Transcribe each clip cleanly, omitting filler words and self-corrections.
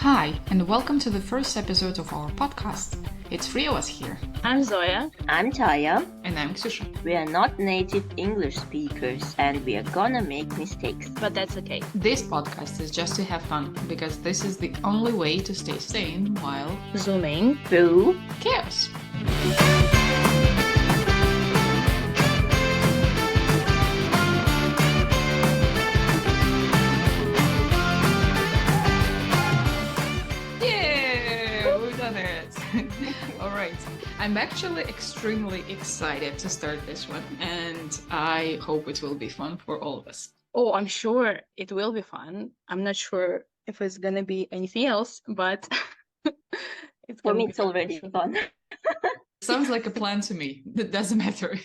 Hi, and welcome to the first episode of our podcast. It's three of us here. I'm Zoya. I'm Taya. And I'm Ksusha. We are not native English speakers and we are gonna make mistakes. But that's okay. This podcast is just to have fun, because this is the only way to stay sane while zooming through chaos. Alright, I'm actually extremely excited to start this one, and I hope it will be fun for all of us. Oh, I'm sure it will be fun. I'm not sure if it's gonna be anything else, but it's for me it's already fun. Sounds like a plan to me. It doesn't matter.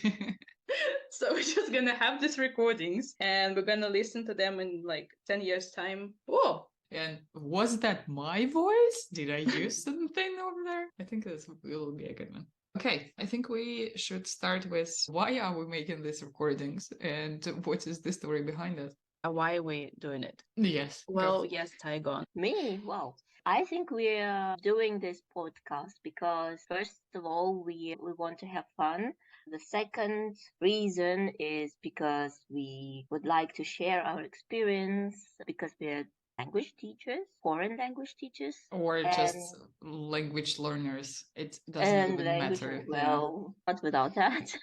So we're just gonna have these recordings and we're gonna listen to them in like 10 years time. Whoa! And was that my voice? Did I use something over there? I think this will be a good one. Okay, I think we should start with why are we making these recordings and what is the story behind it? Why are we doing it? Yes. Well, yes, Taigon. Me? Wow. I think we are doing this podcast because first of all, we want to have fun. The second reason is because we would like to share our experience because we're language teachers, foreign language teachers. Or just language learners. It doesn't even matter. Well, not without that.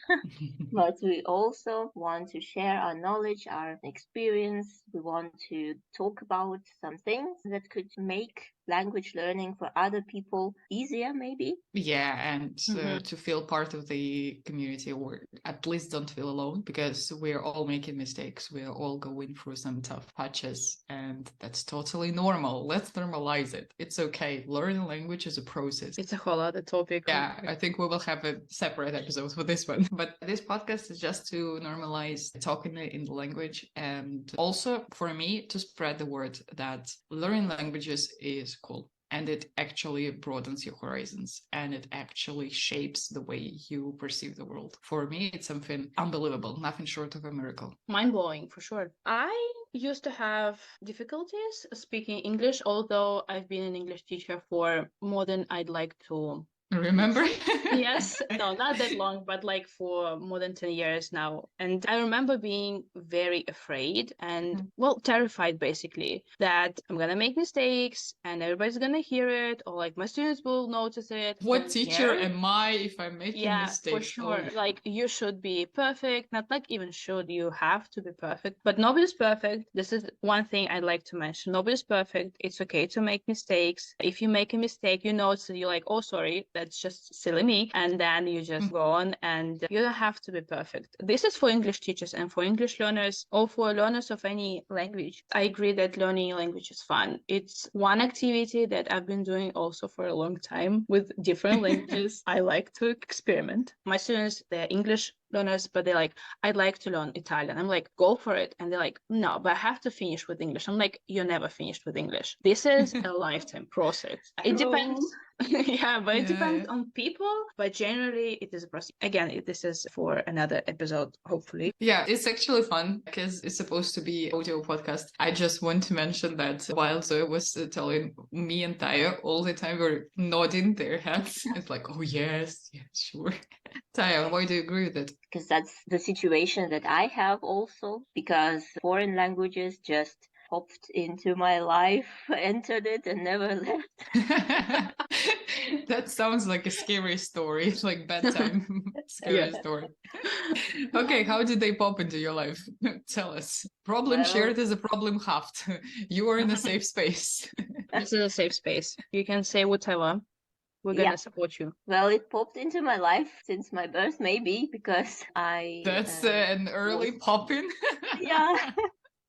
But we also want to share our knowledge, our experience. We want to talk about some things that could make language learning for other people easier, maybe. Yeah, and to feel part of the community, or at least don't feel alone, because we're all making mistakes. We're all going through some tough patches, and that's totally normal. Let's normalize it. It's okay. Learning language is a process. It's a whole other topic. Yeah, I think we will have a separate episode for this one. But this podcast is just to normalize talking in the language, and also for me to spread the word that learning languages is cool, and it actually broadens your horizons, and it actually shapes the way you perceive the world. For me, it's something unbelievable, nothing short of a miracle. Mind-blowing, for sure. I used to have difficulties speaking English, although I've been an English teacher for more than I'd like to remember. Yes, no, not that long, but like for more than 10 years now. And I remember being very afraid and, well, terrified basically that I'm gonna make mistakes and everybody's gonna hear it, or like my students will notice it. What teacher am I if I'm making mistakes? Yeah, for sure. Oh. Like, you should be perfect. Not like even should, you have to be perfect. But nobody's perfect. This is one thing I'd like to mention. Nobody's perfect. It's okay to make mistakes. If you make a mistake, you notice it, you're like, oh, sorry, that's just silly me. And then you just go on, and you don't have to be perfect. This is for English teachers and for English learners, or for learners of any language. I agree that learning a language is fun. It's one activity that I've been doing also for a long time with different languages. I like to experiment. My students, they're English learners, but they're like, I'd like to learn Italian. I'm like, go for it. And they're like, no, but I have to finish with English. I'm like, you're never finished with English. This is a lifetime process. It depends. Yeah, but it depends on people. But generally, it is a process. Again, this is for another episode, hopefully. Yeah, it's actually fun because it's supposed to be audio podcast. I just want to mention that while Zoe was telling me and Taya, all the time were nodding their heads. It's like, oh, yes, sure. Taya, why do you agree with it? Because that's the situation that I have also, because foreign languages just popped into my life, entered it, and never left. That sounds like a scary story. It's like bedtime scary story. Okay, how did they pop into your life? Tell us. Problem shared is a problem halved. You are in a safe space. This is a safe space. You can say whatever. We're gonna support you. Well, it popped into my life since my birth, maybe, because That's an early pop-in? Yeah.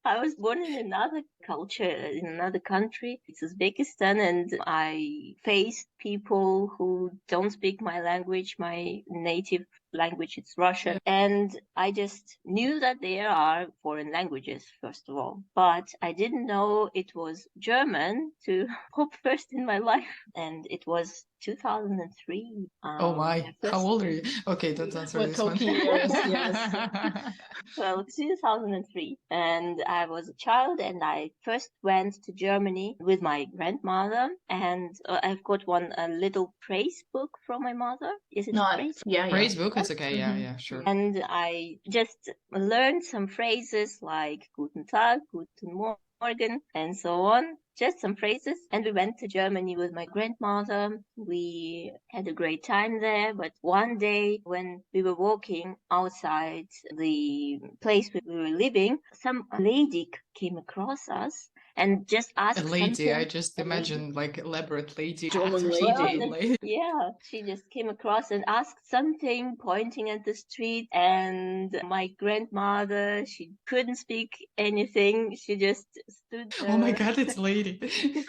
I was born in another culture, in another country. It's Uzbekistan, and I faced people who don't speak my language, my native language, it's Russian. And I just knew that there are foreign languages, first of all. But I didn't know it was German to pop first in my life. And it was 2003. Oh my, how old are you? Okay, don't answer this one. Years, yes. Well, 2003. And I was a child and I first went to Germany with my grandmother, and I've got a little praise book from my mother. Is it No, praise? yeah. Praise book, it's okay. Mhm. Yeah, sure. And I just learned some phrases like Guten Tag, Guten Morgen, and so on. Just some phrases. And we went to Germany with my grandmother. We had a great time there. But one day when we were walking outside the place where we were living, some lady came across us and just asked A lady, something. I just imagine like elaborate lady. German actors lady. doing lady. Yeah, she just came across and asked something, pointing at the street. And my grandmother, she couldn't speak anything. She just stood there. Oh my God, it's a lady. She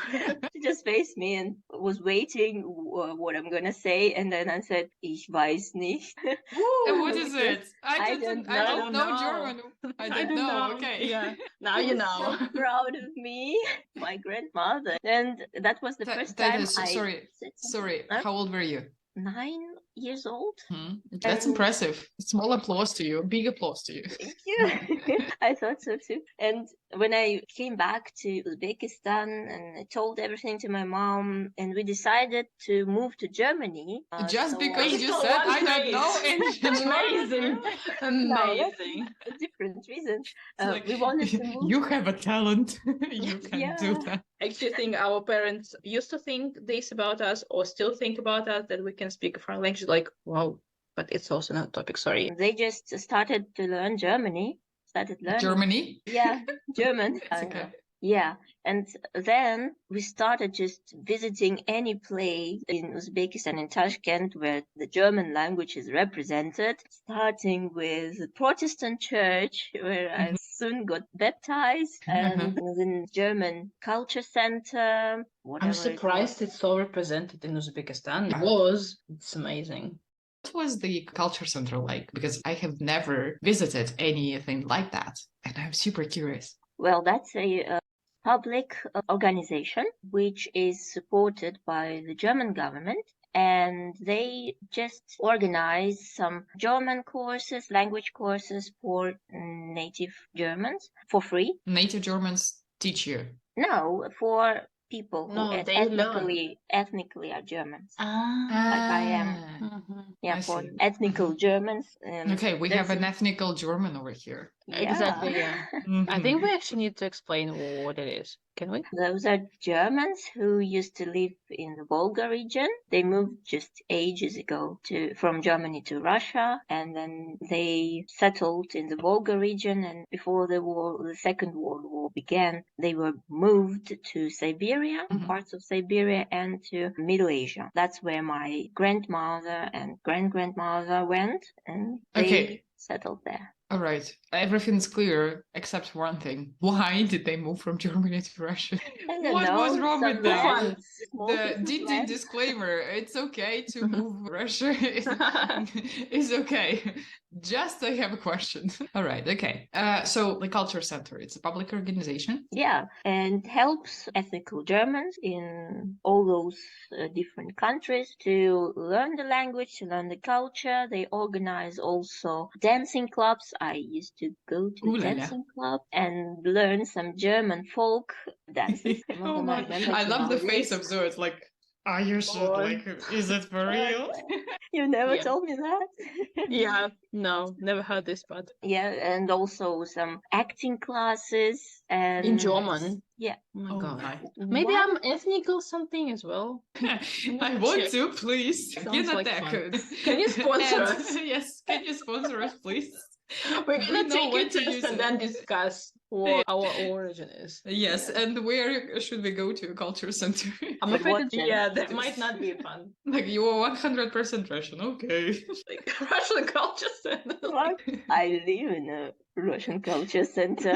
just faced me and was waiting what I'm gonna say. And then I said, Ich weiß nicht. And what We is just- it? I don't know know. German. I don't know. Okay. Yeah, now She you was know. so proud of me, my grandmother. And that was the first That time is I sorry. said something. Sorry. Huh? How old were you? 9 years old. That's And- impressive. Small applause to you. Big applause to you. Thank you. I thought so too. And when I came back to Uzbekistan and I told everything to my mom, and we decided to move to Germany. Just so because Based you on said one I don't know phrase. in Amazing. No, that's Amazing. a different reason. It's like, We wanted to move. you have a talent. You can do Yeah. that. I actually think our parents used to think this about us, or still think about us, that we can speak a foreign language. Like, wow, but it's also not a topic. Sorry. They just started to learn Germany. Started learning. Germany? Yeah, German. It's okay. Yeah, and then we started just visiting any place in Uzbekistan, in Tashkent, where the German language is represented, starting with the Protestant church, where I soon got baptized, and the German culture center. I'm surprised it's so represented in Uzbekistan. It was. It's amazing. What was the culture center like? Because I have never visited anything like that, and I'm super curious. Well, that's a public organization which is supported by the German government, and they just organize some German courses, language courses for native Germans for free. Native Germans teach you. No, for people who No, they ethnically are Germans. Ah. Like I am. Mhm. Yeah, I for see. ethnical Germans. Okay, we have that's an ethnical German over here. Exactly, yeah. I think we actually need to explain what it is. Can we? Those are Germans who used to live in the Volga region. They moved just ages ago from Germany to Russia, and then they settled in the Volga region. And before the Second World War began, they were moved to Siberia, parts of Siberia, and to Middle Asia. That's where my grandmother and grandmother went, and they settled there. All right. Everything's clear except one thing. Why did they move from Germany to Russia? What was wrong with that? The disclaimer, it's okay to move Russia. It's okay. Just I have a question. All right, okay. So the Culture Center, it's a public organization? Yeah, and helps ethnical Germans in all those different countries to learn the language, to learn the culture. They organize also dancing clubs. I used to go to a dancing club and learn some German folk dances. Oh my! I love the face of Zoe. It's like, are you sure? Like, is it for real? You never told me that. Yeah, no, never heard this part. Yeah, and also some acting classes and in German. Yeah. Oh my god. My. Maybe I'm ethnic or something as well. I want to, please. Sounds like fun. Can Can you sponsor us? Yes, can you sponsor us, please? We're gonna take what it to test use and it. then discuss what our origin is. Yes, and where should we go to a culture center? I'm But afraid what that then? that might not be fun. Like, you are 100% Russian, okay. Like Russian culture center. What? I live in a Russian culture center.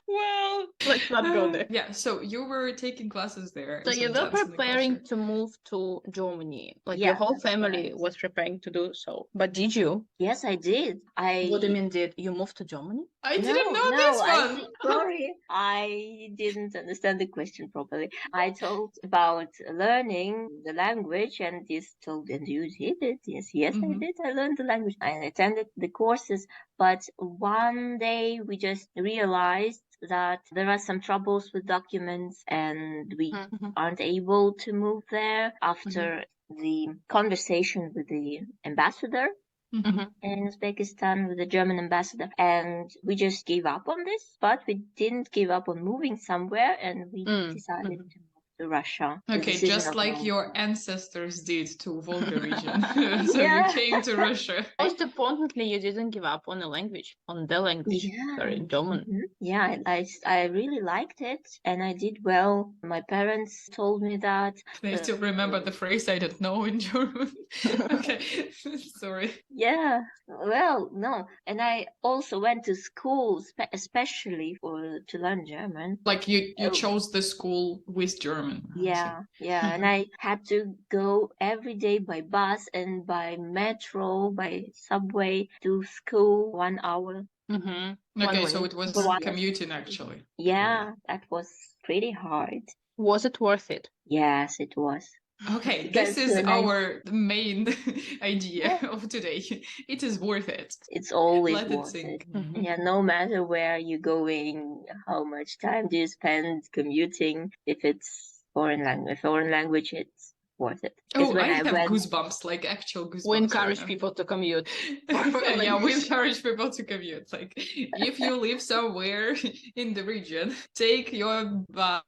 Well, let's not go there. Yeah, so you were taking classes there. So you were dancing preparing culture. to move to Germany. Like Yeah, your whole that's family correct. was preparing to do so. But did you? Yes, I did. What do you mean did? You moved to Germany? I didn't know this one. Sorry, I didn't understand the question properly. I told about learning the language, and this told, and you did it. Yes, I did. I learned the language. I attended the courses, but one day we just realized that there are some troubles with documents and we Mhm. aren't able to move there after the conversation with the ambassador Mhm. in Uzbekistan, with the German ambassador, and we just gave up on this, but we didn't give up on moving somewhere, and we decided Mhm. to move to Russia. The Okay, decision just of like my your ancestors did to Volga region. So you yeah. came to Russia. Most importantly, you didn't give up on the language, on the language. Yeah. Sorry, German. Yeah, I really liked it and I did well. My parents told me that. I still remember the phrase I don't know in German. Okay, sorry. Yeah, well, no. And I also went to school, especially to learn German. Like you Oh, chose the school with German. I see. yeah. And I had to go every day by bus and by metro, by subway to school 1 hour. Mhm. Okay, One so way. it was One- commuting actually. Yeah, that was pretty hard. Was it worth it? Yes, it was. Okay, Because this is when I, our main idea of today. It is worth it. it's always Let it worth it. sink. Mhm. Yeah, no matter where you're going, how much time do you spend commuting, if it's foreign language, it's worth it. Because Oh, when I I have went, goosebumps, like actual goosebumps. We right encourage now. people to commute. Yeah, we encourage people to commute. Like, if you live somewhere in the region, take your bus,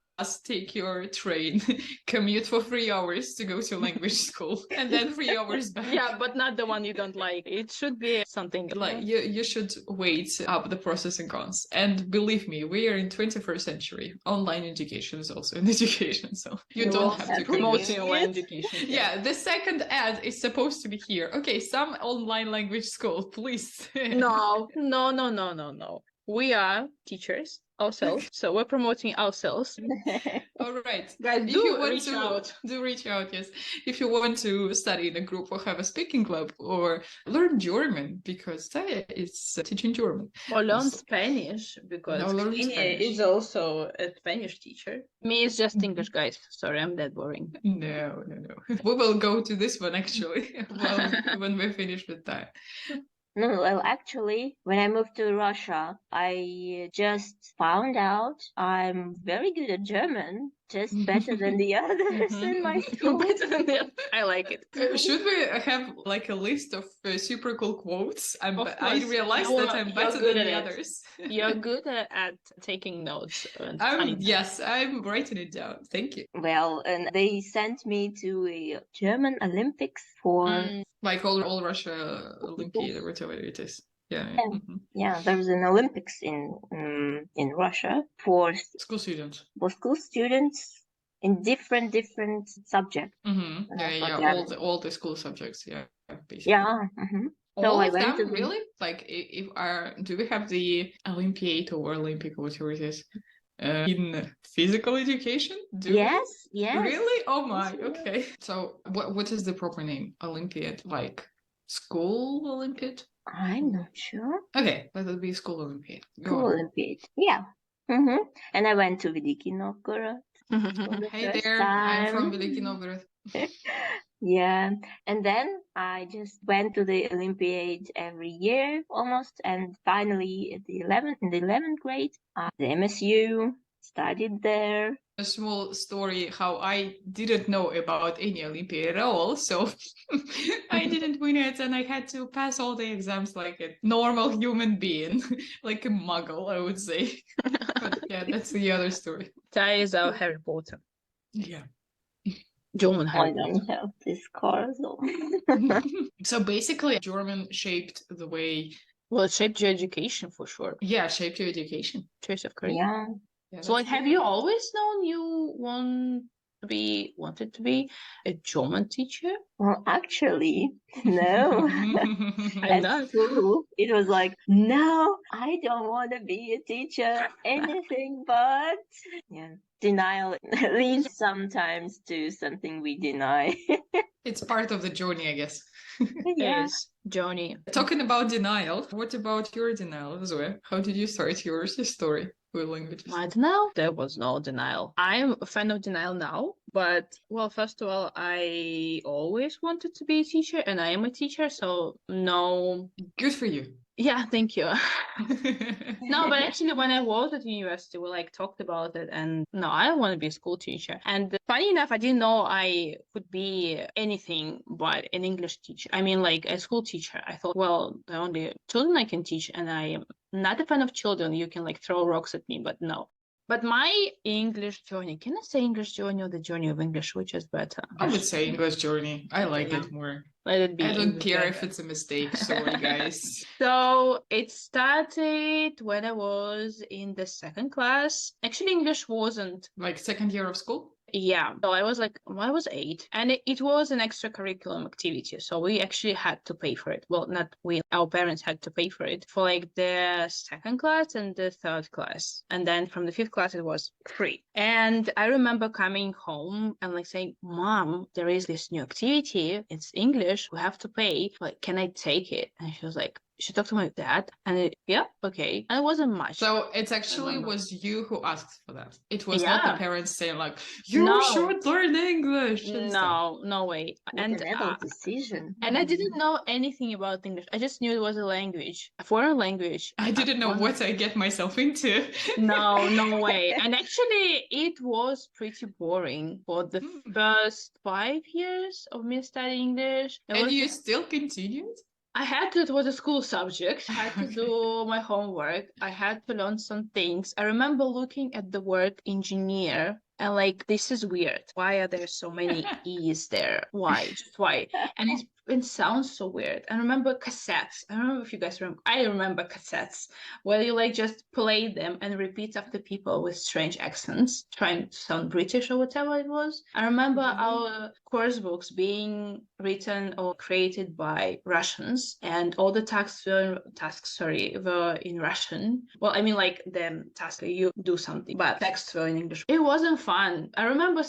take your train, commute for 3 hours to go to language school, and then 3 hours back. Yeah, but not the one you don't like. It should be something Like you should weight up the pros and cons. And believe me, we are in 21st century. Online education is also an education, so you We don't will have have to to promote use online it. education. Yeah, the second ad is supposed to be here. Okay, some online language school, please. No. We are teachers ourselves, so we're promoting ourselves. All right. Guys, If you do want reach to out. do reach out, yes. If you want to study in a group or have a speaking club or learn German, because Taya is teaching German. Or learn Also. Spanish, because Now learn Ksenia Spanish. is also a Spanish teacher. Me is just English, guys. Sorry, I'm that boring. No. We will go to this one actually when we finish with that. No, well, actually, when I moved to Russia, I just found out I'm very good at German, just better than the others in my school. Better than that. I like it. Should we have like a list of super cool quotes? Of I course, realized you're- that I'm you're better good than at the it. others. You're good at taking notes. And funny Yes, I'm writing it down. Thank you. Well, and they sent me to a German Olympics for Like all Russia Olympiad or whatever it is. Yeah. Yeah. Yeah, there's an Olympics in Russia for School students. school students in different subjects. Yeah. All the school subjects. Yeah, basically. Yeah. So All I of went them, to really? Like, do we have the Olympiad or Olympic, whatever it is, in physical education? Yes. Really? Oh my. Yes, we do. Okay. So, what is the proper name? Olympiad, like school Olympiad? I'm not sure. Okay, let it be school Olympiad. Go School on. Olympiad. Yeah. And I went to Veliki Novgorod for the Hey first there, I'm from time. Veliki Novgorod. Yeah, and then I just went to the Olympiad every year almost, and finally in the 11th grade, the MSU studied there. A small story how I didn't know about any Olympiad at all, so I didn't win it, and I had to pass all the exams like a normal human being, like a muggle, I would say. But yeah, that's the other story. That is our Harry Potter. Yeah. German I Harry don't Potter. have this car, so. So basically, German shaped the way. Well, it shaped your education for sure. Yeah, shaped your education. Choice of career. Yeah. So, like, have you always known you wanted to be a German teacher? Well, actually, no. I'm At not. school, it was like, no, I don't want to be a teacher, anything but. Yeah. Denial leads sometimes to something we deny. It's part of the journey, I guess. Yeah. Is Johnny. Talking about denial, what about your denial, Zoe? How did you start your story with languages? My denial? There was no denial. I'm a fan of denial now, but well, first of all, I always wanted to be a teacher, and I am a teacher, so no. Good for you. Yeah, thank you. No, but actually, when I was at university, we like talked about it, and no, I don't want to be a school teacher. And funny enough, I didn't know I could be anything but an English teacher. I mean, like a school teacher. I thought, well, the only children I can teach, and I am not a fan of children. You can like throw rocks at me, but no. But my English journey, can I say English journey or the journey of English, which is better? I would say English journey. I like Yeah. it more. Let it be. I don't English care if better. it's a mistake. Sorry, guys. So it started when I was in the second class. Actually, English wasn't. Like second year of school? Yeah. So I was like, I was 8, and it was an extracurriculum activity. So we actually had to pay for it. Well, not we, our parents had to pay for it for like the second class and the third class. And then from the fifth class, it was free. And I remember coming home and like saying, Mom, there is this new activity. It's English. We have to pay. Like, can I take it? And she was like, she talked to my dad, and yeah, okay. And it wasn't much. So it actually was you who asked for that. It was not the parents saying like, you No. should learn English. No way. It's an adult decision. And I didn't know anything about English. I just knew it was a language, a foreign language. I didn't know what I get myself into. No way. And actually, it was pretty boring for the first 5 years of me studying English. And you still continued? I had to, it was a school subject. I had to do my homework. I had to learn some things. I remember looking at the word engineer and like, this is weird. Why are there so many E's there? Why? Just why? And it sounds so weird. I remember cassettes. I don't know if you guys remember. I remember cassettes where you like just play them and repeat after people with strange accents, trying to sound British or whatever it was. I remember our course books being written or created by Russians, and all the tasks were in Russian. Well, I mean, like the task you do something, but texts were in English. It wasn't fun. I remember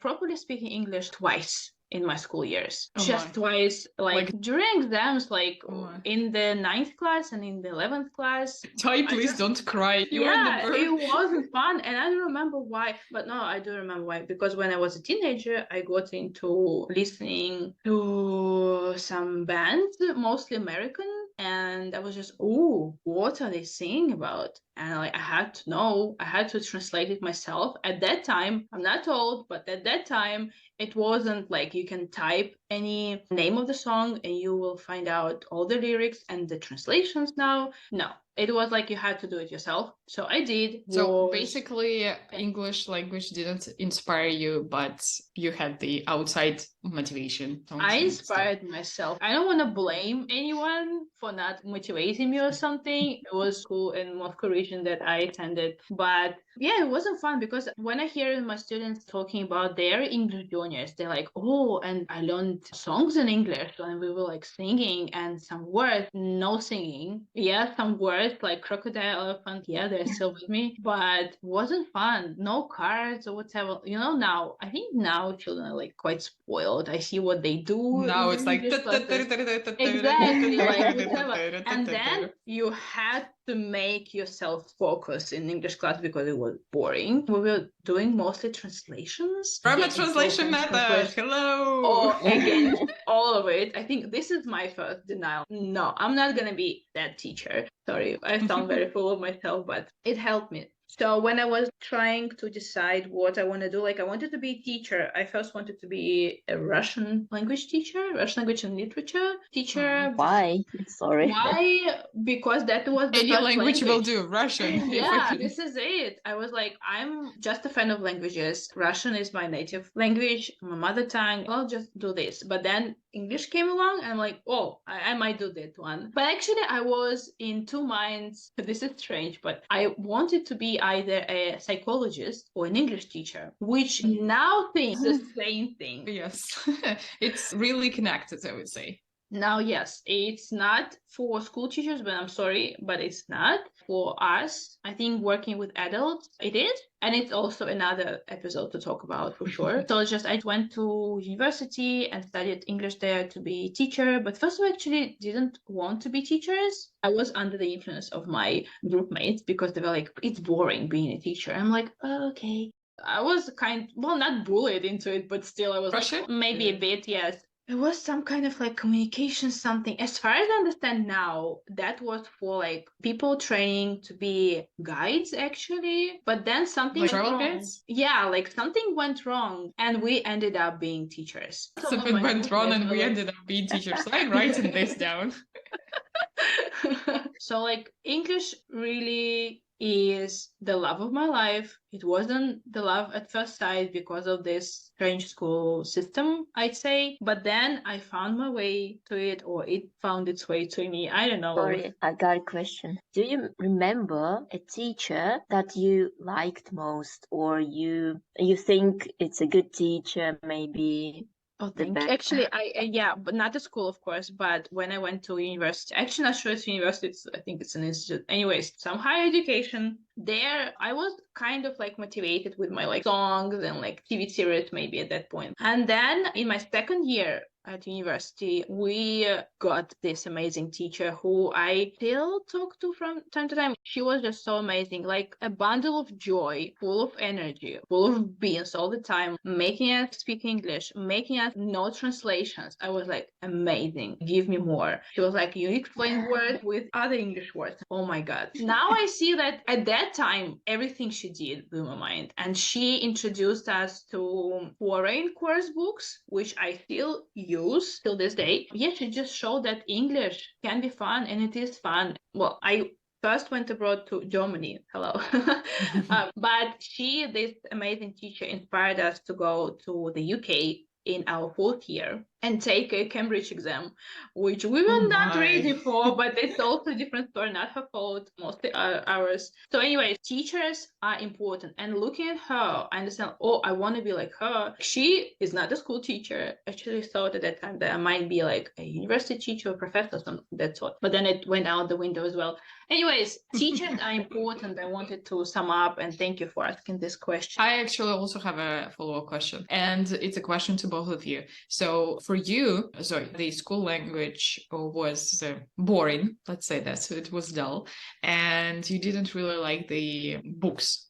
properly speaking English twice in my school years. Just twice, like during exams, in the 9th class and in the 11th class. Please don't cry. It wasn't fun. And I don't remember why, but no, I do remember why. Because when I was a teenager, I got into listening to some bands, mostly American, and I was just, what are they singing about? And I had to know, I had to translate it myself. At that time, I'm not old, but at that time, it wasn't like you can type any name of the song and you will find out all the lyrics and the translations now. No, it was like you had to do it yourself. So I did. So basically, English language didn't inspire you, but you had the outside motivation. I inspired myself. I don't want to blame anyone for not motivating me or something. It was school in Moscow region that I attended. But yeah, it wasn't fun because when I hear my students talking about their English juniors, they're like, and I learned songs in English and we were like singing and some words, no singing. Yeah, some words like crocodile, elephant. Yeah, they're still with me, but wasn't fun. No cards or whatever. I think now children are like quite spoiled. I see what they do. Now it's like exactly like whatever. And then you had to make yourself focus in English class because it was boring. We were doing mostly translations. From a translation method. Hello. Or again, all of it. I think this is my first denial. No, I'm not gonna be that teacher. Sorry, I sound very full of myself, but it helped me. So when I was trying to decide what I want to do, I wanted to be a teacher. I first wanted to be a Russian language teacher, Russian language and literature teacher. Why? Sorry. Why? Because that was the any language will do. Russian. Yeah, this is it. I was like, I'm just a fan of languages. Russian is my native language, my mother tongue. I'll just do this. But then English came along and I'm like, I might do that one. But actually I was in two minds. This is strange, but I wanted to be either a psychologist or an English teacher, which now thinks the same thing. Yes, it's really connected, I would say. Now, yes, it's not for school teachers, but I'm sorry, but it's not for us. I think working with adults, it is. And it's also another episode to talk about for sure. So I went to university and studied English there to be a teacher. But first I actually didn't want to be teachers. I was under the influence of my group mates because they were like, it's boring being a teacher. I'm like, okay. I was not bullied into it, but still I was like, maybe a bit, yes. It was some kind of like communication something. As far as I understand now, that was for like people training to be guides actually. But then something Like went travel wrong. guides? Yeah, like something went wrong and we ended up being teachers. Something went wrong and we ended up being teachers. So I'm writing this down. So like English really is the love of my life. It wasn't the love at first sight because of this strange school system, I'd say. But then I found my way to it, or it found its way to me. I don't know. Sorry, I got a question. Do you remember a teacher that you liked most, or you think it's a good teacher, maybe Oh, the thank you. best? Actually, yeah, but not at school, of course. But when I went to university, actually, not sure it's university. I think it's an institute. Anyways, some higher education. There, I was kind of like motivated with my like songs and like TV series maybe at that point. And then in my second year at university, we got this amazing teacher who I still talk to from time to time. She was just so amazing, like a bundle of joy, full of energy, full of beans all the time, making us speak English, making us know translations. I was like, amazing, give me more. She was like, you explain words with other English words. Oh my God. Now I see that at that time, everything she did blew my mind. And she introduced us to foreign course books, which I still use till this day. Yeah, she just showed that English can be fun, and it is fun. Well, I first went abroad to Germany. Hello. But this amazing teacher, inspired us to go to the UK in our fourth year and take a Cambridge exam, which we were not ready for, but it's also a different story, not her fault, mostly ours. So anyways, teachers are important. And looking at her, I understand, oh, I want to be like her. She is not a school teacher. I actually thought at that time that I might be like a university teacher or professor, something of that sort. But then it went out the window as well. Anyways, teachers are important. I wanted to sum up, and thank you for asking this question. I actually also have a follow-up question, and it's a question to both of you. So for you, Zoe, the school language was boring, let's say that, so it was dull, and you didn't really like the books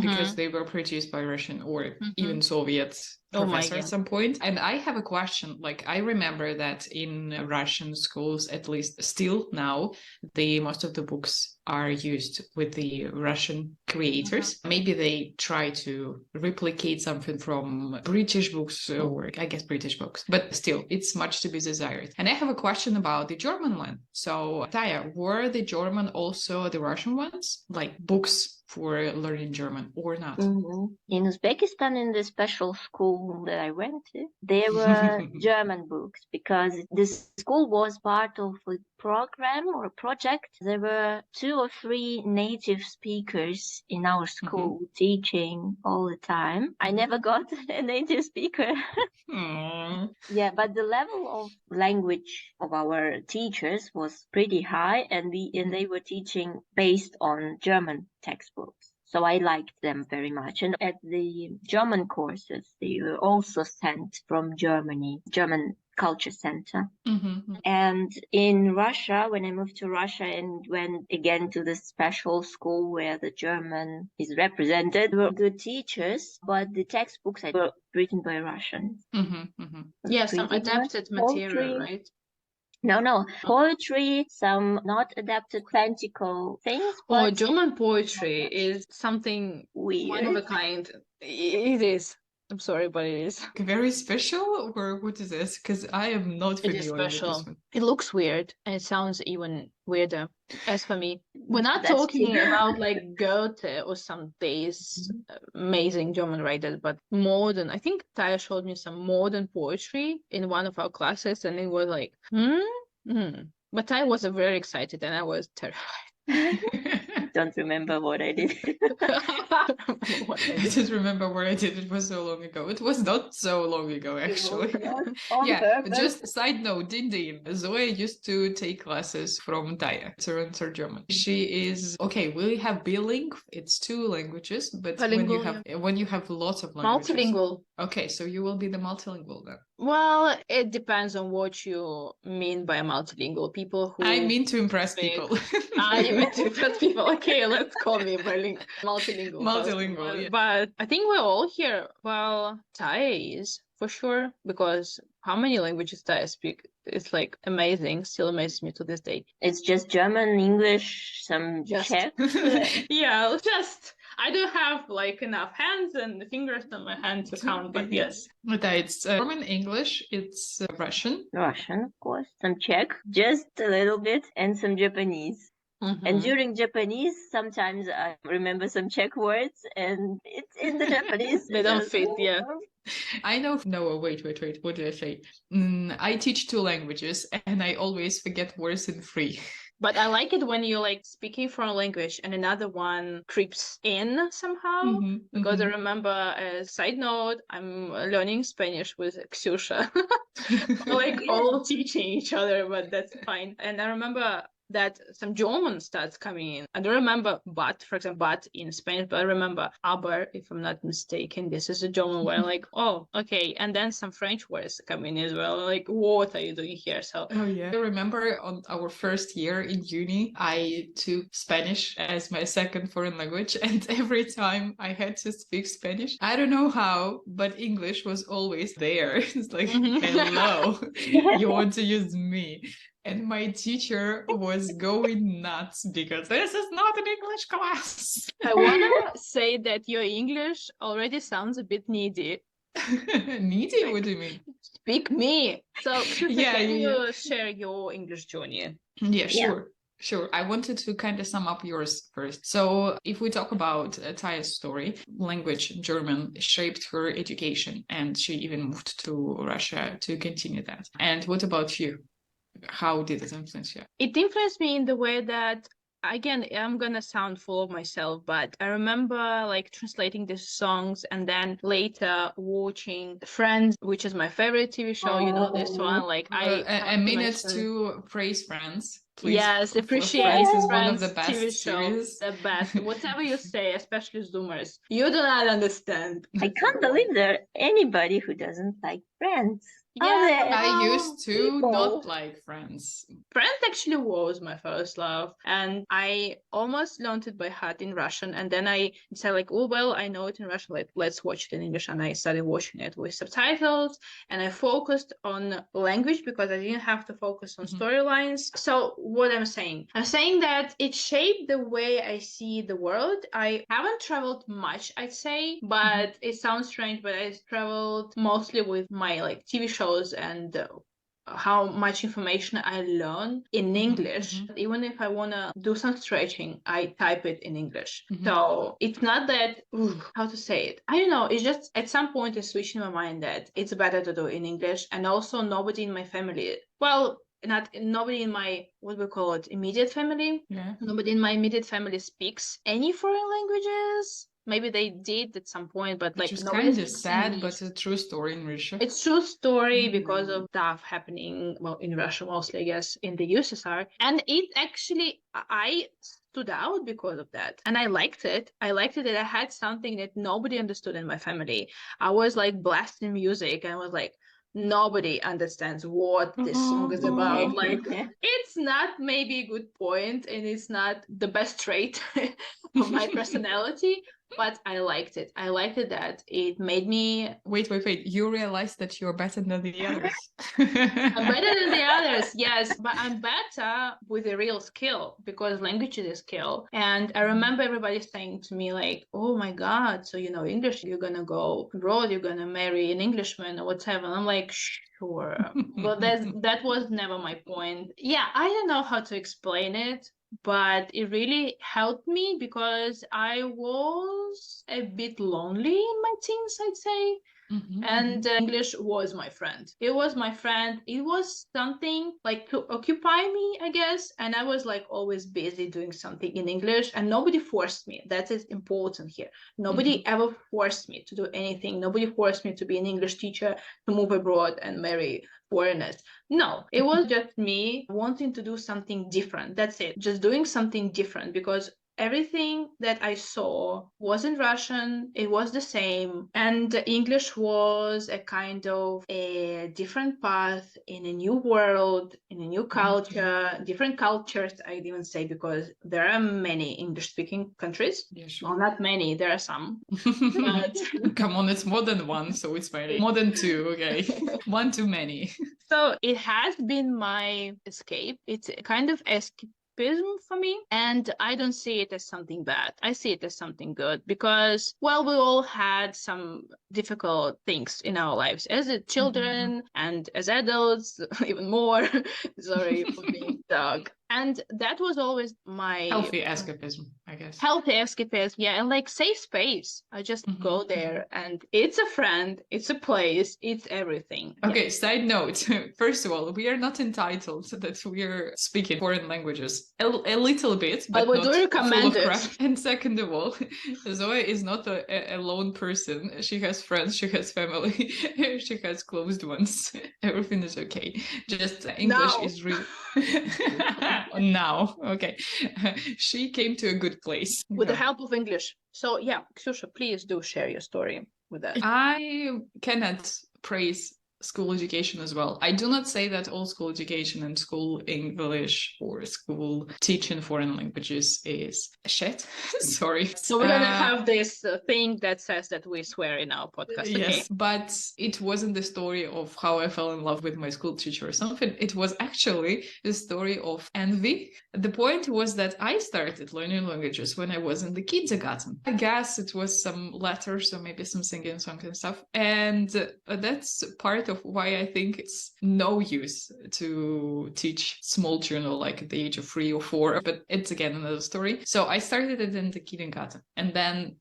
because they were produced by Russian or even Soviet professor at some point. And I have a question. Like, I remember that in Russian schools, at least still now, most of the books are used with the Russian creators. Maybe they try to replicate something from British books, or I guess British books, but still, it's much to be desired. And I have a question about the German one. So, Taya, were the German also the Russian ones? Like books for learning German or not? In Uzbekistan, in the special school that I went to, there were German books because this school was part of a program or a project. There were 2 or 3 native speakers in our school teaching all the time. I never got a native speaker. Yeah, but the level of language of our teachers was pretty high, and they were teaching based on German textbooks. So I liked them very much. And at the German courses, they were also sent from Germany, German Culture Center. And in Russia, when I moved to Russia and went again to the special school where the German is represented, were good teachers, but the textbooks were written by Russians. Yeah, some adapted material, right? No. Poetry, some not adapted classical things. But German poetry is something weird. One of a kind. It is. I'm sorry, but it is. Very special, or what is this? Because I am not familiar with this one. It looks weird, and it sounds even weirder. As for me, we're not talking about like Goethe or some days amazing German writers, but modern. I think Taya showed me some modern poetry in one of our classes, and it was like, But Taya was very excited, and I was terrified. Don't remember what I did. I just remember what I did. It was so long ago. It was not so long ago, actually. Yeah, just side note, Din. Zoe used to take classes from Taya to learn her German. She is, okay, we have bilingual. It's 2 languages, but when you have lots of languages. Multilingual. Okay, so you will be the multilingual then. Well, it depends on what you mean by multilingual. People who I mean to impress people. You mean to impress people. Okay, let's call me multilingual. Multilingual, yeah. But I think we're all here. Well, Taya is for sure, because How many languages do I speak? It's like amazing. Still amazes me to this day. It's just German, English, some Czech. Yeah, just I don't have like enough hands and fingers on my hand to count, but yes. But it's German, English, it's Russian. Russian, of course. Some Czech, just a little bit, and some Japanese. And during Japanese, sometimes I remember some Czech words, and it's in the Japanese. They don't fit, yeah. I know. No, wait. What did I say? I teach 2 languages, and I always forget words in 3. But I like it when you're like speaking from a language and another one creeps in somehow. Because I remember, a side note, I'm learning Spanish with Ksusha. Like all teaching each other, but that's fine. And I remember that some German starts coming in. I don't remember but, for example, but in Spanish, but I remember aber, if I'm not mistaken. This is a German word. Like, oh, okay. And then some French words come in as well. Like, what are you doing here? So, oh yeah. I remember on our first year in uni, I took Spanish as my second foreign language, and every time I had to speak Spanish, I don't know how, but English was always there. It's like, hello, you want to use me? And my teacher was going nuts because this is not an English class. I want to say that your English already sounds a bit needy. Needy? What do you mean? Speak me. So, can you share your English journey? Yeah, sure. Sure. I wanted to kind of sum up yours first. So if we talk about Taya's story, language, German, shaped her education, and she even moved to Russia to continue that. And what about you? How did it influence you? It influenced me in the way that, again, I'm gonna sound full of myself, but I remember like translating these songs and then later watching Friends, which is my favorite TV show. You know this one. Like a minute to praise Friends. Please. Yes, appreciate Friends is Friends one of the best TV series. The best. Whatever you say, especially Zoomers, you do not understand. I can't believe there anybody who doesn't like Friends. Yeah, I used to not like Friends. Friends actually was my first love, and I almost learned it by heart in Russian, and then I decided like, oh well, I know it in Russian, let's watch it in English, and I started watching it with subtitles, and I focused on language because I didn't have to focus on storylines. So what I'm saying that it shaped the way I see the world. I haven't traveled much, I'd say, but it sounds strange, but I traveled mostly with my like TV shows and how much information I learn in English. Even if I want to do some stretching, I type it in English. So it's not that, how to say it? I don't know. It's just at some point it switched in my mind that it's better to do in English. And also nobody in my family, nobody in my, what we call it, immediate family. Yeah. Nobody in my immediate family speaks any foreign languages. Maybe they did at some point, but like, it's kind of sad, but it's a true story in Russia. It's true story because of stuff happening, well, in Russia mostly, I guess, in the USSR. And it actually, I stood out because of that. And I liked it. I liked it that I had something that nobody understood in my family. I was like blasting music and I was like, nobody understands what this song is about. Like, it's not maybe a good point and it's not the best trait of my personality, but I liked it. I liked it that it made me... Wait. You realized that you're better than the others. I'm better than the others, yes, but I'm better with a real skill because language is a skill. And I remember everybody saying to me like, oh my God, so you know English, you're going to go abroad, you're going to marry an Englishman or whatever. And I'm like, sure. But that was never my point. Yeah, I don't know how to explain it, but it really helped me because I was a bit lonely in my teens, I'd say. And English was my friend. It was my friend. It was something like to occupy me, I guess. And I was like always busy doing something in English and nobody forced me. That is important here. Nobody ever forced me to do anything. Nobody forced me to be an English teacher, to move abroad and marry foreigners. No, it was just me wanting to do something different. That's it. Just doing something different because everything that I saw was in Russian. It was the same. And English was a kind of a different path in a new world, in a new culture, different cultures, I'd even say, because there are many English-speaking countries. Yeah, sure. Well, not many, there are some. But come on, it's more than one, so it's very more than two. Okay, one too many. so it has been my escape. It's a kind of escapism for me, and I don't see it as something bad. I see it as something good because, well, we all had some difficult things in our lives as children and as adults, even more. Sorry for being dog. And that was always my Healthy escapism, I guess. healthy escapism, yeah, and like safe space. I just go there, and it's a friend, it's a place, it's everything. Okay, side note. First of all, we are not entitled that we are speaking foreign languages. A little bit, but we not do recommend full of it. crap. And second of all, Zoe is not a lone person. She has friends, she has family, she has closed ones. Everything is okay. Just English Now. is real. Now, okay. She came to a good place. With the help of English. So yeah, Ksusha, please do share your story with us. I cannot praise school education as well. I do not say that all school education and school English or school teaching foreign languages is shit. Sorry. So we're gonna have this thing that says that we swear in our podcast. Okay? Yes, but it wasn't the story of how I fell in love with my school teacher or something. It was actually the story of envy. The point was that I started learning languages when I was in the kindergarten. I guess it was some letters or maybe some singing songs and stuff. And that's part of why I think it's no use to teach small children like at the age of 3 or 4. But it's again another story. So I started it in the kindergarten, and then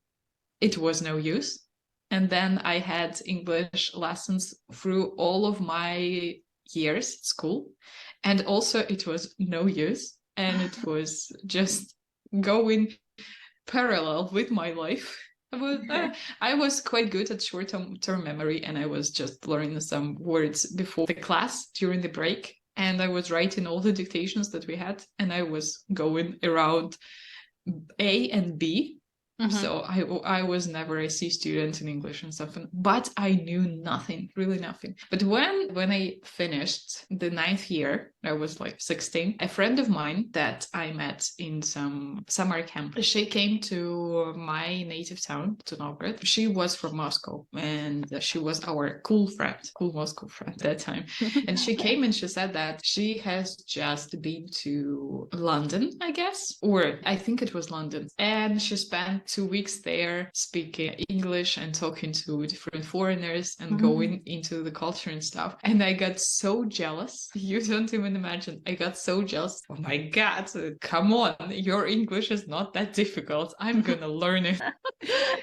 it was no use. And then I had English lessons through all of my years at school. And also it was no use. And it was just going parallel with my life. I was quite good at short-term memory, and I was just learning some words before the class during the break. And I was writing all the dictations that we had, and I was going around A and B. So I was never a C student in English and stuff, but I knew nothing, really nothing. But when I finished the 9th year, I was like 16, a friend of mine that I met in some summer camp, she came to my native town, to Novgorod. She was from Moscow, and she was our cool Moscow friend at that time. And she came and she said that she has just been to London, I guess, or I think it was London. And she spent 2 weeks there speaking English and talking to different foreigners and going into the culture and stuff. And I got so jealous. You don't even imagine. I got so jealous. Oh my God, come on. Your English is not that difficult. I'm gonna learn it.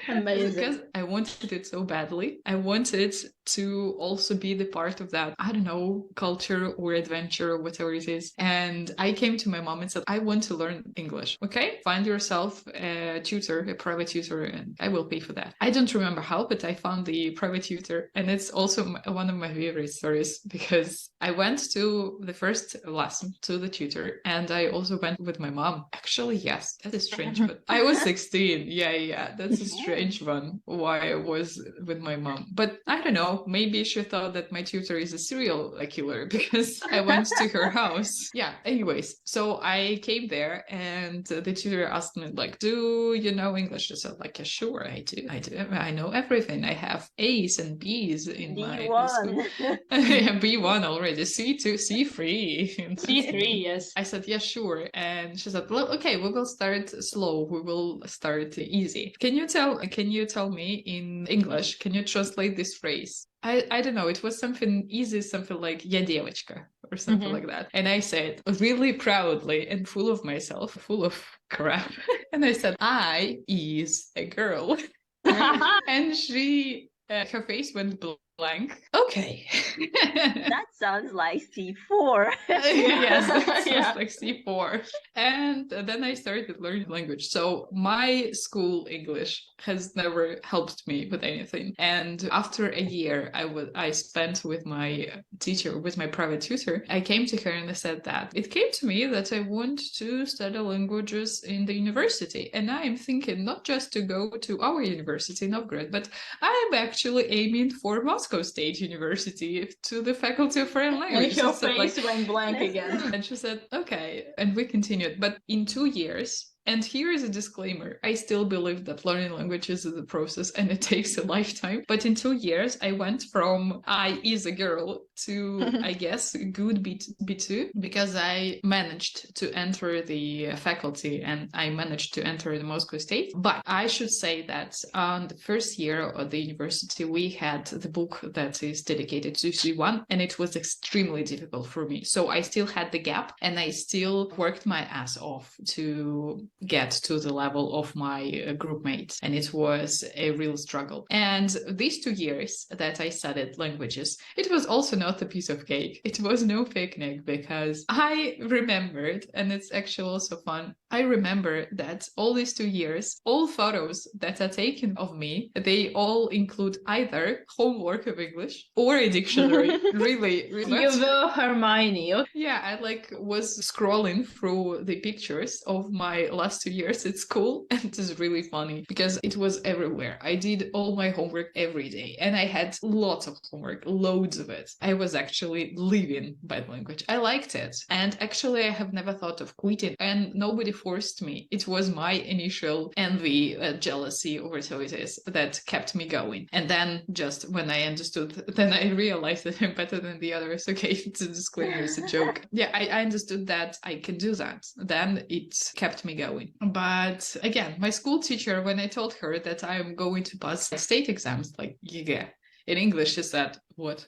Amazing. Because I wanted it so badly. I wanted to also be the part of that, I don't know, culture or adventure or whatever it is. And I came to my mom and said, I want to learn English. Okay, find yourself a tutor, a private tutor, and I will pay for that. I don't remember how, but I found the private tutor. And it's also one of my favorite stories because I went to the first lesson to the tutor, and I also went with my mom. Actually, yes, that is strange, but I was 16. Yeah, that's a strange one, why I was with my mom. But I don't know, maybe she thought that my tutor is a serial killer because I went to her house. Yeah, anyways, so I came there, and the tutor asked me, like, do you know English? I said, like, yeah, sure, I do. I know everything. I have A's and B's in B1. my school. Yeah, B1 already, C2, C3. C3, yes. I said, yeah, sure. And she said, well, okay, we will start slow. We will start easy. Can you tell me in English, can you translate this phrase? I don't know. It was something easy, something like "Я девочка" or something like that. And I said really proudly and full of myself, full of crap. And I said, I is a girl. And she, her face went blank. Okay. That sounds like C4. Yes, that Yeah. sounds like C4. And then I started learning language. So my school English has never helped me with anything. And after a year I spent with my teacher, with my private tutor, I came to her and I said that it came to me that I want to study languages in the university. And I'm thinking not just to go to our university in Novgorod, but I'm actually aiming for Moscow State University to the Faculty of Foreign And Languages. your I said, like, face went blank again. and she said, okay. And we continued. But in 2 years, and here is a disclaimer, I still believe that learning languages is a process and it takes a lifetime. But in 2 years, I went from I is a girl to, I guess, good B2, because I managed to enter the faculty and I managed to enter the Moscow State. But I should say that on the first year of the university, we had the book that is dedicated to C1, and it was extremely difficult for me. So I still had the gap and I still worked my ass off to get to the level of my group mates, and it was a real struggle. And these 2 years that I studied languages, it was also not a piece of cake. It was no picnic, because I remembered, and it's actually also fun, I remember that all these 2 years, all photos that are taken of me, they all include either homework of English or a dictionary. Really, You were Hermione. Okay. yeah, I was scrolling through the pictures of my last 2 years at school, and it is really funny because it was everywhere. I did all my homework every day, and I had lots of homework, loads of it. I was actually living by the language. I liked it, and actually I have never thought of quitting, and nobody forced me. It was my initial envy, jealousy, or whatever it is, that kept me going. And then just when I understood, then I realized that I'm better than the others. Okay, it's a disclaimer, it's a joke. Yeah, I understood that I can do that. Then it kept me going. But again, my school teacher, when I told her that I'm going to pass state exams, like, yeah, in English, she said, what?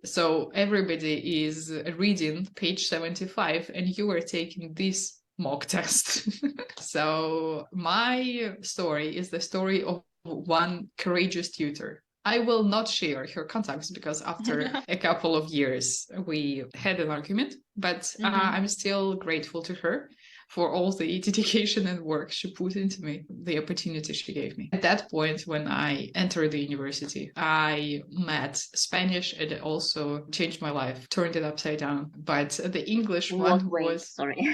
So everybody is reading page 75 and you are taking this mock test. So my story is the story of one courageous tutor. I will not share her contacts because after a couple of years we had an argument, but I'm still grateful to her for all the dedication and work she put into me, the opportunity she gave me. At that point, when I entered the university, I met Spanish. It also changed my life, turned it upside down. But the English one was... Sorry.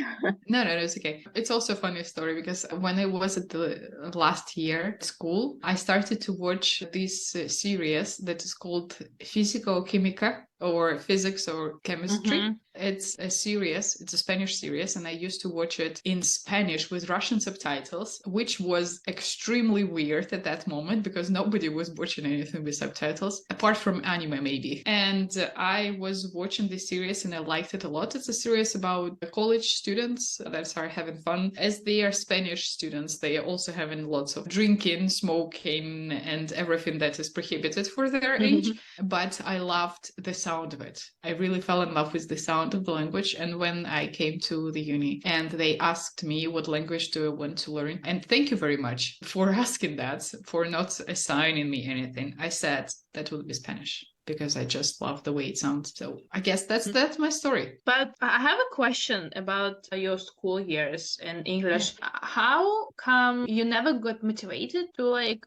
No, it's okay. It's also a funny story because when I was at the last year at school, I started to watch this series that is called Físico-Química, or physics or chemistry. It's a series, it's a Spanish series, and I used to watch it in Spanish with Russian subtitles, which was extremely weird at that moment because nobody was watching anything with subtitles, apart from anime maybe. And I was watching this series and I liked it a lot. It's a series about college students that are having fun. As they are Spanish students, they are also having lots of drinking, smoking, and everything that is prohibited for their age. But I loved the sound of it. I really fell in love with the sound of the language. And when I came to the uni and they asked me what language do I want to learn, and thank you very much for asking that, for not assigning me anything, I said that would be Spanish because I just love the way it sounds. So I guess that's my story. But I have a question about your school years in English. How come you never got motivated to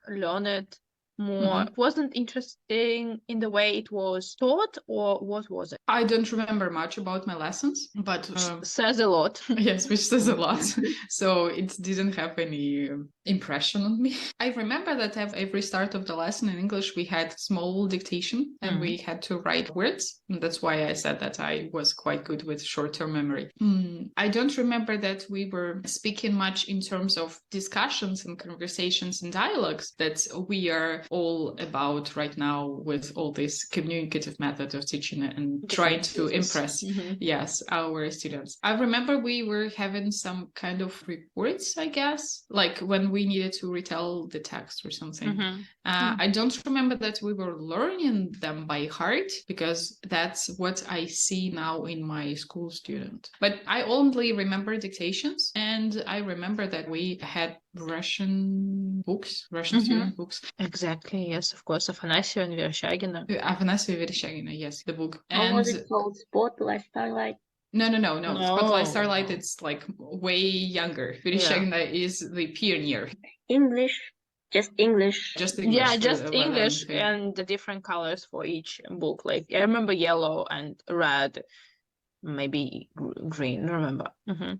learn it more? It wasn't interesting in the way it was taught, or what was it? I don't remember much about my lessons, but says a lot. Yes, which says a lot. So it didn't have any impression on me. I remember that at every start of the lesson in English, we had small dictation and we had to write words. And that's why I said that I was quite good with short-term memory. I don't remember that we were speaking much in terms of discussions and conversations and dialogues that we are all about right now with all this communicative method of teaching and trying to impress, yes, our students. I remember we were having some kind of reports, I guess, like when we needed to retell the text or something. I don't remember that we were learning them by heart because that's what I see now in my school student. But I only remember dictations, and I remember that we had Russian books, Russian student books. Exactly, yes, of course. Афанасьева and Vereshchagina. Afanasy Vereshchagina, yes, the book. How was it called? Spotlight, Starlight? No. No. Spotlight Starlight, it's like way younger. Vereshchagina is the pioneer. English? Just English? Just English. Yeah, for just the English thing. and the different colors for each book. Like I remember yellow and red, maybe green, I remember.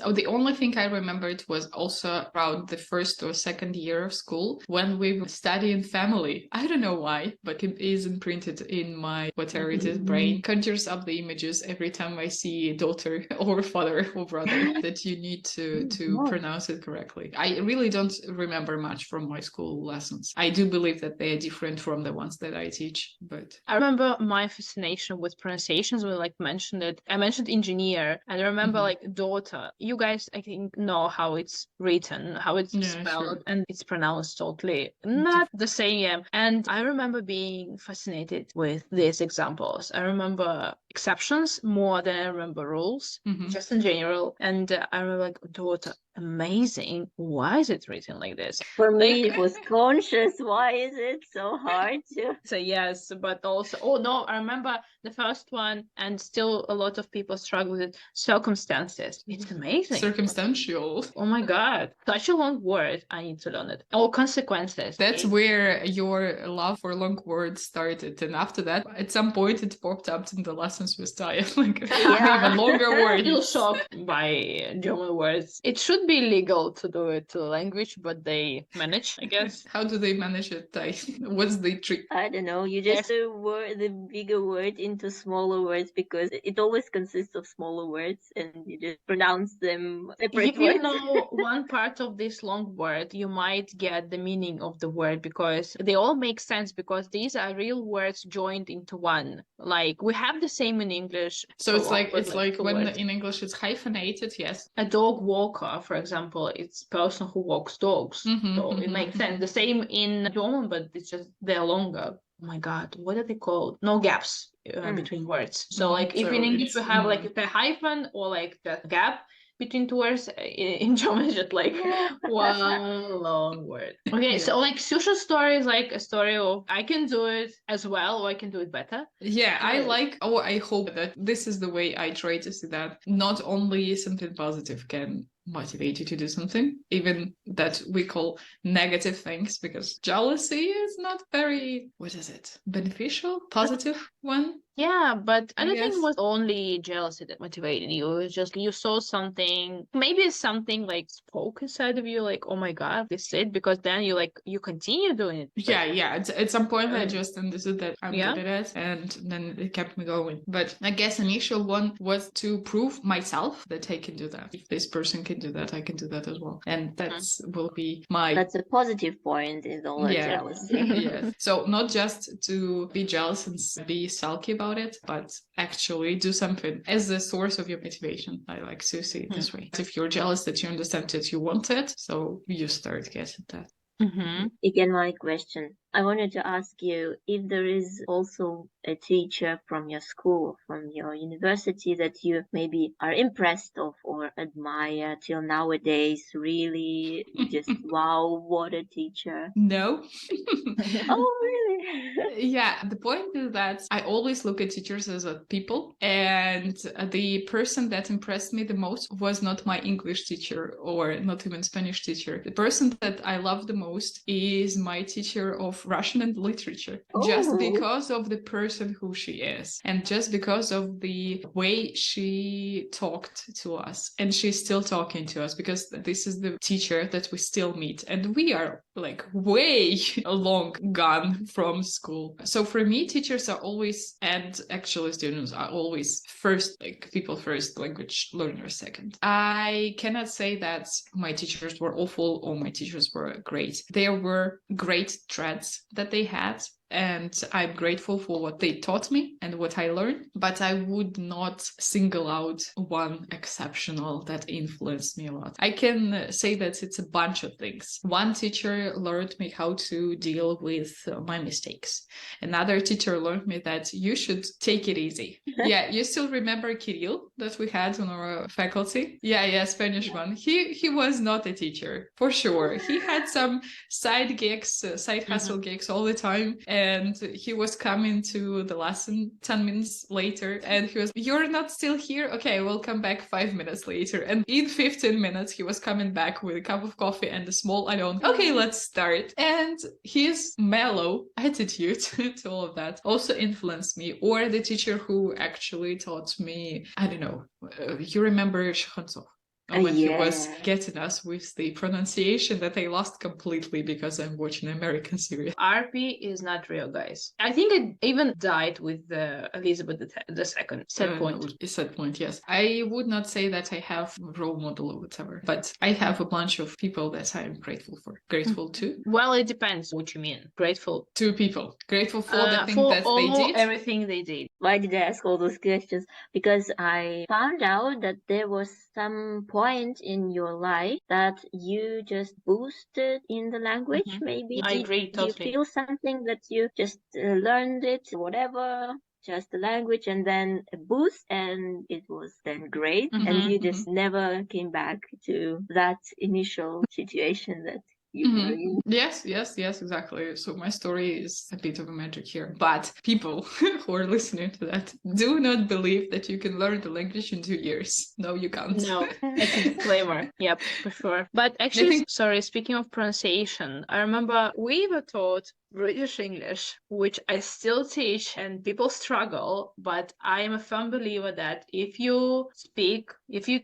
Oh, the only thing I remembered was also around the first or second year of school when we were studying family. I don't know why, but it is imprinted in my whatever it is brain. Conjures up the images every time I see a daughter or father or brother that you need to pronounce it correctly. I really don't remember much from my school lessons. I do believe that they are different from the ones that I teach, but I remember my fascination with pronunciations when like mentioned it. I mentioned engineer, and I remember like daughter. You guys, I think, know how it's written, how it's spelled, sure. and it's pronounced totally not the same. And I remember being fascinated with these examples. I remember exceptions more than I remember rules, just in general. And I remember like daughter. Amazing. Why is it written like this? For me, it was conscious. Why is it so hard to? So yes, but also, oh no, I remember the first one, and still a lot of people struggle with it. Circumstances. It's amazing. Circumstantial. Oh my god, such a long word. I need to learn it. Oh, consequences. That's where your love for long words started, and after that, at some point, it popped up in the lessons with Taya. Like, I have a longer word. Still shocked by German words. It should be legal to do it to the language, but they manage, I guess. How do they manage it, Taya? What's the trick? I don't know. You just the bigger word into smaller words because it always consists of smaller words, and you just pronounce them separate If you words. know one part of this long word, you might get the meaning of the word because they all make sense because these are real words joined into one. Like we have the same in English. So it's like when words. in English it's hyphenated, yes. A dog walker, for example, it's person who walks dogs. So it makes sense. The same in German, but it's just they're longer. Oh my god, what are they called? No gaps between words. So like if in English we have like a hyphen or like that gap between two words, in German it's just like one long word. Okay, so like Susha's story is like a story of I can do it as well or I can do it better. Yeah, I hope that this is the way I try to see that not only something positive can motivate you to do something, even that we call negative things, because jealousy is not very, what is it, beneficial, positive one. Yeah, but I don't think it was only jealousy that motivated you. It was just you saw something, maybe something like spoke inside of you, like, oh my god, this is it, because then you continue doing it. Yeah. At some point I just understood that I'm good at it, and then it kept me going. But I guess initial one was to prove myself that I can do that. If this person can do that, I can do that as well. And will be my... That's a positive point in all the jealousy. Yes. So not just to be jealous and be sulky about it, but actually do something as a source of your motivation. I like to see it this way. If you're jealous that you understand that you want it, so you start getting that. Again, my question. I wanted to ask you if there is also a teacher from your school, from your university that you maybe are impressed of or admire till nowadays. Really, just wow, what a teacher. No. Oh, really? Yeah, the point is that I always look at teachers as people, and the person that impressed me the most was not my English teacher or not even Spanish teacher. The person that I love the most is my teacher of Russian and literature, just because of the person who she is, and just because of the way she talked to us, and she's still talking to us, because this is the teacher that we still meet, and we are like way long gone from school. So for me, teachers are always, and actually students are always first, like people first, language learners second. I cannot say that my teachers were awful or my teachers were great. There were great threads that they had, and I'm grateful for what they taught me and what I learned, but I would not single out one exceptional that influenced me a lot. I can say that it's a bunch of things. One teacher learned me how to deal with my mistakes. Another teacher learned me that you should take it easy. Yeah, you still remember Kirill that we had on our faculty? Yeah, Spanish one. He was not a teacher, for sure. He had some side gigs, side hustle gigs all the time, and he was coming to the lesson 10 minutes later, and he was, "You're not still here? Okay, we'll come back 5 minutes later." And in 15 minutes, he was coming back with a cup of coffee and a small add-on. Okay, let's start. And his mellow attitude to all of that also influenced me. Or the teacher who actually taught me, I don't know, you remember Shkhansov? When he was getting us with the pronunciation that I lost completely because I'm watching American series. RP is not real, guys. I think it even died with Elizabeth II. Set point. Set point, yes. I would not say that I have a role model or whatever, but I have a bunch of people that I'm grateful for. Grateful to? Well, it depends what you mean. Grateful. To people. Grateful for the thing for that they did. Everything they did. Why did I ask all those questions? Because I found out that there was some point in your life that you just boosted in the language, maybe. I agree, totally. Do you feel something that you just learned it, whatever, just the language, and then a boost, and it was then great, and you just never came back to that initial situation that Yes, exactly. So my story is a bit of a magic here. But people who are listening to that, do not believe that you can learn the language in 2 years. No, you can't. No, it's a disclaimer. Yep, for sure. But actually, sorry, speaking of pronunciation, I remember we were taught British English, which I still teach, and people struggle, but I am a firm believer that if you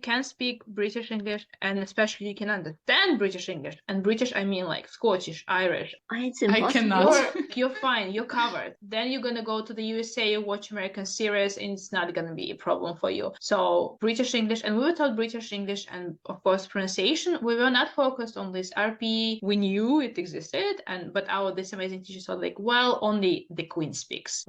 can speak British English, and especially you can understand British English, and British I mean like Scottish, Irish, it's impossible. I cannot. You're fine, you're covered. Then you're gonna go to the USA, watch American series, and it's not gonna be a problem for you. So British English, and we were taught British English, and of course pronunciation. We were not focused on this RP. We knew it existed, but this amazing teachers were like, well, only the Queen speaks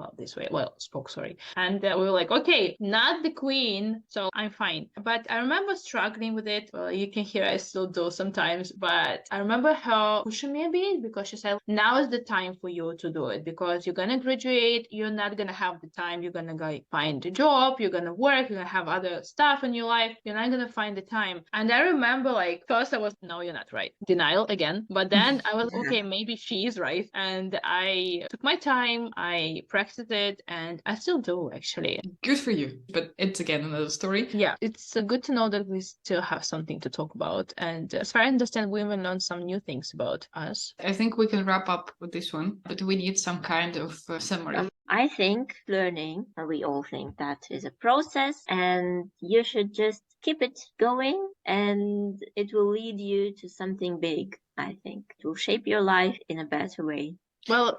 spoke, and we were like, okay, not the Queen, so I'm fine. But I remember struggling with it. Well, you can hear I still do sometimes, but I remember her pushing me a bit because she said, now is the time for you to do it, because you're gonna graduate, you're not gonna have the time, you're gonna go find a job, you're gonna work, you're gonna have other stuff in your life, you're not gonna find the time. And I remember, like, first I was, no, you're not right, denial again, but then I was okay, maybe she is right, and I took my time, I practiced it, and I still do, actually. Good for you. But it's again another story. Yeah, it's good to know that we still have something to talk about. And as far as I understand, we even learned some new things about us. I think we can wrap up with this one, but we need some kind of summary. I think learning, we all think that is a process, and you should just keep it going, and it will lead you to something big, I think. It will shape your life in a better way. Well,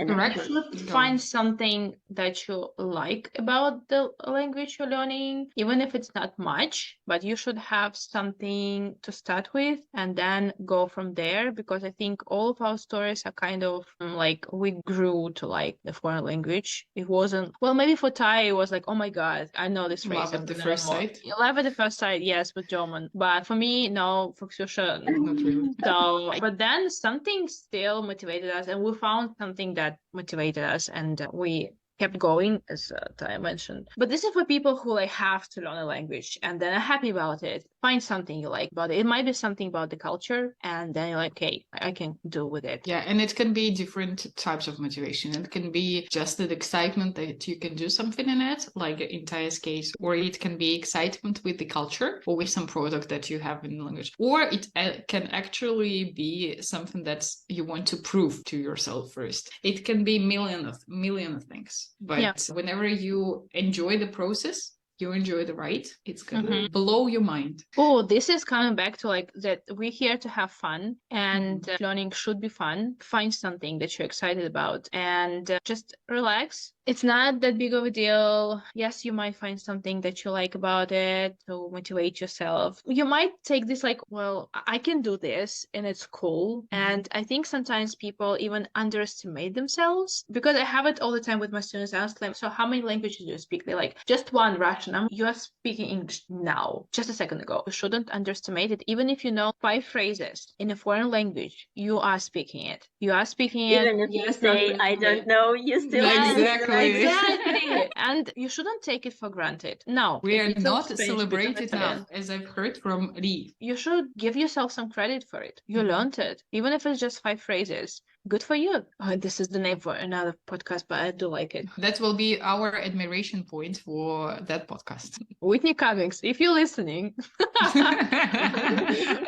find something that you like about the language you're learning, even if it's not much, but you should have something to start with and then go from there, because I think all of our stories are kind of like we grew to like the foreign language. It wasn't, well, maybe for Thai, it was like, oh my God, I know this phrase. Love at the first sight. Love at the first sight, yes, with German. But for me, no, for Ksyusha, not really. So, but then something still motivated us, and we found something that motivated us, and we kept going, as I mentioned. But this is for people who like have to learn a language and then are happy about it. Find something you like about it. It might be something about the culture, and then you're like, okay, I can do with it. Yeah, and it can be different types of motivation. It can be just the excitement that you can do something in it, like in Taya's case, or it can be excitement with the culture or with some product that you have in the language. Or it can actually be something that you want to prove to yourself first. It can be million of things. But whenever you enjoy the process, you enjoy the ride. It's gonna blow your mind. Oh, this is coming back to like that we're here to have fun, and learning should be fun. Find something that you're excited about and just relax. It's not that big of a deal. Yes, you might find something that you like about it to motivate yourself. You might take this like, well, I can do this and it's cool. And I think sometimes people even underestimate themselves, because I have it all the time with my students. I ask them, so how many languages do you speak? They're like, just one, Russian. You are speaking English now, just a second ago. You shouldn't underestimate it. Even if you know 5 phrases in a foreign language, you are speaking it. You are speaking it. Even if you say, I don't know, you still Exactly. Exactly. And you shouldn't take it for granted. No. We are It's not Spanish, celebrated it's enough, as I've heard from Lee. You should give yourself some credit for it. You learned it. Even if it's just 5 phrases. Good for you. Oh, this is the name for another podcast, but I do like it. That will be our admiration point for that podcast. Whitney Cummings, if you're listening,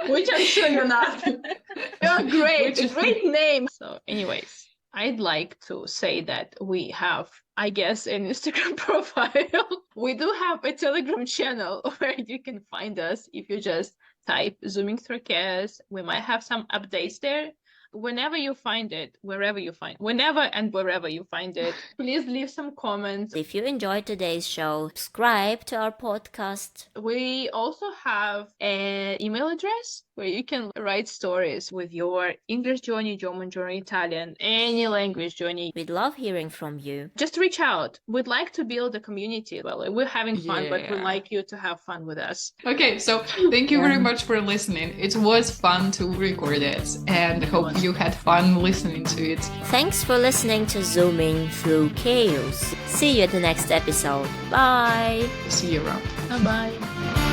which I'm sure you're not. You're great. Great name. So anyways, I'd like to say that we have, I guess, an Instagram profile. We do have a Telegram channel where you can find us if you just type Zooming Through Chaos. We might have some updates there. Whenever you find it, wherever you find, whenever and wherever you find it, please leave some comments. If you enjoyed today's show, subscribe to our podcast. We also have an email address where you can write stories with your English journey, German journey, Italian, any language journey. We'd love hearing from you. Just reach out. We'd like to build a community. Well, we're having fun, but we'd Yeah. like you to have fun with us. Okay, so thank you very much for listening. It was fun to record it, and I hope you had fun listening to it. Thanks for listening to Zooming Through Chaos. See you at the next episode. Bye! See you around. Bye-bye.